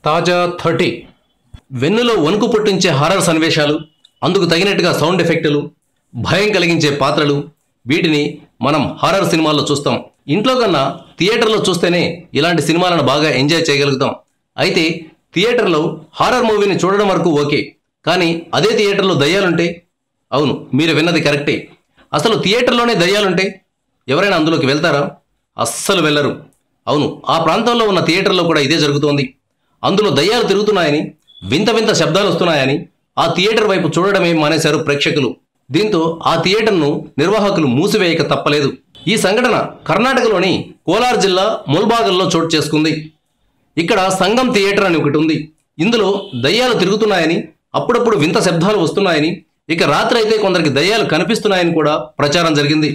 తాజా 30 వెన్నులో వణుకు పుట్టించే హారర్ సన్నివేశాలు, అందుకు తగినట్టుగా సౌండ్ ఎఫెక్టులు, భయం కలిగించే పాత్రలు, వీటిని మనం హారర్ సినిమాల్లో చూస్తాం. ఇంట్లో కన్నా థియేటర్లో చూస్తేనే ఇలాంటి సినిమాలను బాగా ఎంజాయ్ చేయగలుగుతాం. అయితే థియేటర్లో హారర్ మూవీని చూడడం వరకు ఓకే, కానీ అదే థియేటర్లో దయ్యాలుంటే? అవును, మీరు విన్నది కరెక్టే. అసలు థియేటర్లోనే దయ్యాలుంటే ఎవరైనా అందులోకి వెళ్తారా? అస్సలు వెళ్ళరు. అవును, ఆ ప్రాంతంలో ఉన్న థియేటర్లో కూడా ఇదే జరుగుతోంది. అందులో దయ్యాలు తిరుగుతున్నాయని, వింత వింత శబ్దాలు వస్తున్నాయని ఆ థియేటర్ వైపు చూడడమే మానేశారు ప్రేక్షకులు. దీంతో ఆ థియేటర్ను నిర్వాహకులు మూసివేయక తప్పలేదు. ఈ సంఘటన కర్ణాటకలోని కోలార్ జిల్లా ముల్బాగల్లో చోటు చేసుకుంది. ఇక్కడ సంగం థియేటర్ అని ఒకటి ఉంది. ఇందులో దయ్యాలు తిరుగుతున్నాయని, అప్పుడప్పుడు వింత శబ్దాలు వస్తున్నాయని, ఇక రాత్రి అయితే కొందరికి దయ్యాలు కనిపిస్తున్నాయని కూడా ప్రచారం జరిగింది.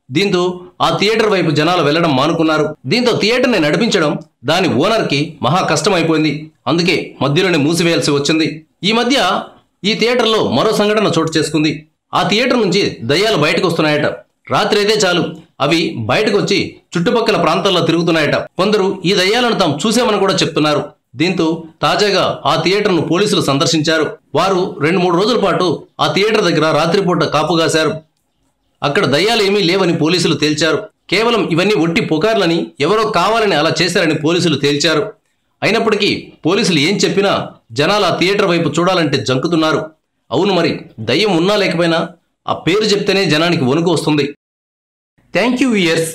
దీంతో ఆ థియేటర్ వైపు జనాలు వెళ్లడం మానుకున్నారు. దీంతో థియేటర్ని నడిపించడం దాని ఓనర్కి మహా కష్టమైపోయింది. అందుకే మధ్యలోనే మూసివేయాల్సి వచ్చింది. ఈ మధ్య ఈ థియేటర్లో మరో సంఘటన చోటు చేసుకుంది. ఆ థియేటర్ నుంచి దయ్యాలు బయటకు వస్తున్నాయట. రాత్రి అయితే చాలు అవి బయటకు వచ్చి చుట్టుపక్కల ప్రాంతాల్లో తిరుగుతున్నాయట. కొందరు ఈ దయ్యాలను తాము చూసామని కూడా చెప్తున్నారు. దీంతో తాజాగా ఆ థియేటర్ను పోలీసులు సందర్శించారు. వారు 2-3 రోజుల పాటు ఆ థియేటర్ దగ్గర రాత్రిపూట కాపుగాశారు. అక్కడ దయ్యాలు ఏమీ లేవని పోలీసులు తేల్చారు. కేవలం ఇవన్నీ ఒట్టి పుకార్లని, ఎవరో కావాలని అలా చేశారని పోలీసులు తేల్చారు. అయినప్పటికీ పోలీసులు ఏం చెప్పినా జనాలు ఆ థియేటర్ వైపు చూడాలంటే జంకుతున్నారు. అవును, మరి దయ్యం ఉన్నా లేకపోయినా ఆ పేరు చెప్తేనే జనానికి వణుకు వస్తుంది. Thank you viewers.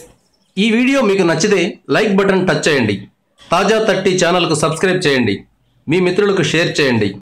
ఈ వీడియో మీకు నచ్చితే లైక్ బటన్ టచ్ చేయండి. తాజా 30 ఛానల్కు సబ్స్క్రైబ్ చేయండి. మీ మిత్రులకు షేర్ చేయండి.